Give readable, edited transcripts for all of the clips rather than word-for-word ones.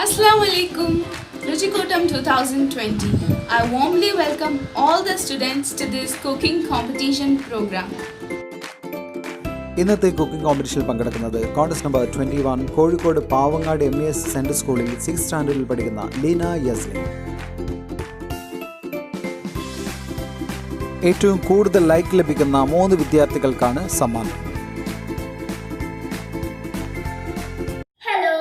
Assalamu alaikum. Ruchikotam 2020. I warmly welcome all the students to this cooking competition program. ഇന്നത്തെ cooking കോമ്പറ്റീഷനിൽ പങ്കെടുക്കുന്നത് contest number 21 Kozhikode Pavangad MES central സ്കൂളിൽ 6th സ്റ്റാൻഡേർഡിൽ പഠിക്കുന്ന ലീന യസ്ലിൻ. ഏറ്റവും കൂടുതൽ like ലഭിക്കുന്ന 3 വിദ്യാർത്ഥികൾക്കാണ് സമ്മാനം. ഹലോ,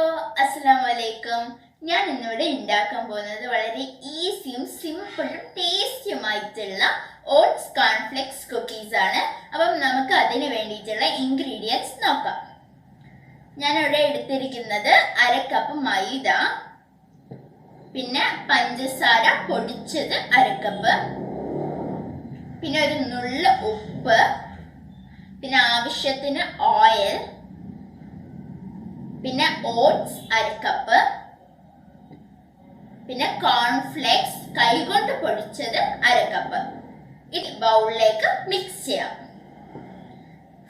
അസ്സലാമു അലൈക്കും. ഞാൻ ഇന്നിവിടെ ഉണ്ടാക്കാൻ പോകുന്നത് വളരെ ഈസിയും സിമ്പിളും ടേസ്റ്റിയുമായിട്ടുള്ള ഓട്സ് കോൺഫ്ലെക്സ് കുക്കീസ് ആണ്. അപ്പം നമുക്ക് അതിന് വേണ്ടിയിട്ടുള്ള ഇൻഗ്രീഡിയൻസ് നോക്കാം. ഞാനിവിടെ എടുത്തിരിക്കുന്നത് 1/2 കപ്പ് മൈദ, പിന്നെ പഞ്ചസാര പൊടിച്ചത് 1/2 കപ്പ്, പിന്നെ ഒരു നുള്ള് ഉപ്പ്, പിന്നെ ആവശ്യത്തിന് ഓയിൽ, പിന്നെ ഓട്സ് 1/2 കപ്പ്, പിന്നെ കോൺഫ്ലെക്സ് കൈകൊണ്ട് പൊടിച്ചത് 1/2 കപ്പ്. ഇത് ബൗളിലേക്ക് മിക്സ് ചെയ്യാം.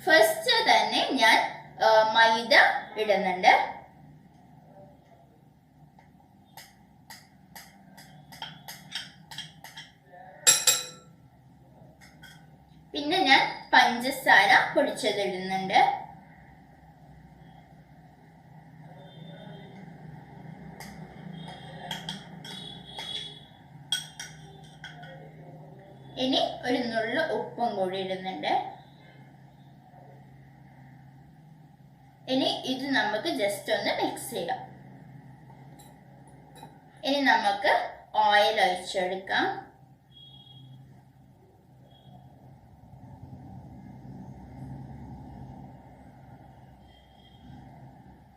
ഫസ്റ്റ് തന്നെ ഞാൻ മൈദ ഇടുന്നുണ്ട്. പിന്നെ ഞാൻ പഞ്ചസാര പൊടിച്ചത് ഇടുന്നുണ്ട്. ഇനി ഒരു നുള്ളു ഉപ്പും കൂടി ഇടുന്നുണ്ട്. ഇനി ഇത് നമുക്ക് ജസ്റ്റ് ഒന്ന് മിക്സ് ചെയ്യാം. ഇനി നമുക്ക് ഓയിൽ ഒഴിച്ചെടുക്കാം.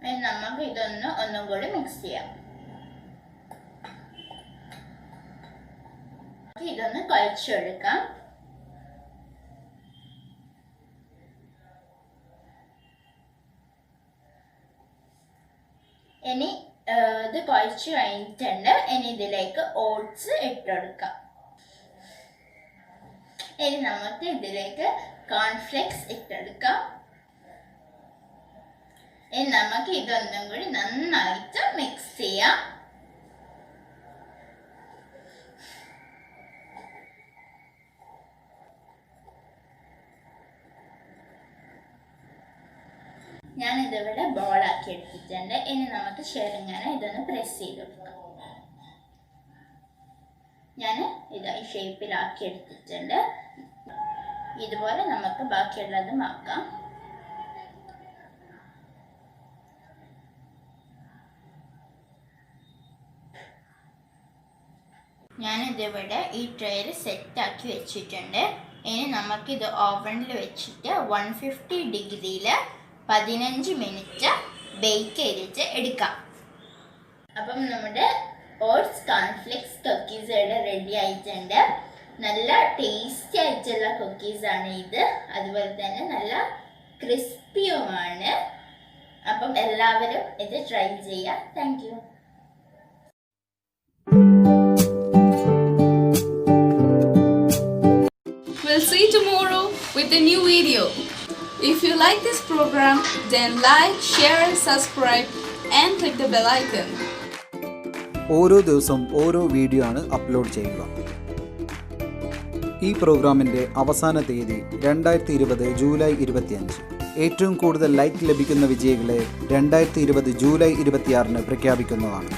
ഇനി നമുക്ക് ഒന്നും കൂടി മിക്സ് ചെയ്യാം. ഇതൊന്ന് കുഴച്ചെടുക്കാം. ഇനി ഇത് കുഴച്ച് കഴിഞ്ഞിട്ടുണ്ട്. ഇനി ഇതിലേക്ക് ഓട്സ് ഇട്ടെടുക്കാം. ഇനി നമുക്ക് ഇതിലേക്ക് കോൺഫ്ലെക്സ് ഇട്ടെടുക്കാം. ഇനി നമുക്ക് ഇതൊന്നും കൂടി നന്നായിട്ട് മിക്സ് ചെയ്യാം. ഞാൻ ഇതിവിടെ ബോളാക്കി എടുത്തിട്ടുണ്ട്. ഇനി നമുക്ക് ചെറുങ്ങനെ ഇതൊന്ന് പ്രസ് ചെയ്ത് കൊടുക്കാം. ഞാൻ ഇത് ഈ ഷേപ്പിലാക്കി എടുത്തിട്ടുണ്ട്. ഇതുപോലെ നമുക്ക് ബാക്കിയുള്ളതും ആക്കാം. ഞാനിതിവിടെ ഈ ട്രേയിൽ സെറ്റാക്കി വെച്ചിട്ടുണ്ട്. ഇനി നമുക്കിത് ഓവനിൽ വെച്ചിട്ട് 150 ഡിഗ്രിയിൽ 15 മിനിറ്റ് ബേക്ക് ചെയ്തിട്ട് എടുക്കാം. അപ്പം നമ്മുടെ ഓട്സ് കോൺഫ്ലെക്സ് കുക്കീസ് ഇവിടെ റെഡി ആയിട്ടുണ്ട്. നല്ല ടേസ്റ്റി ആയിട്ടുള്ള കുക്കീസാണ് ഇത്. അതുപോലെ തന്നെ നല്ല ക്രിസ്പിയുമാണ്. അപ്പം എല്ലാവരും ഇത് ട്രൈ ചെയ്യാം. Thank you. We'll see you tomorrow with a new video. If you like this program, then like, share, subscribe and click the bell icon. ഓരോ ദിവസവും ഓരോ വീഡിയോ ആണ് അപ്ലോഡ് ചെയ്യുക. ഈ പ്രോഗ്രാമിൻ്റെ അവസാന തീയതി 2020 ജൂലൈ 25. ഏറ്റവും കൂടുതൽ ലൈക്ക് ലഭിക്കുന്ന വിജയികളെ 2020 ജൂലൈ 26 പ്രഖ്യാപിക്കുന്നതാണ്.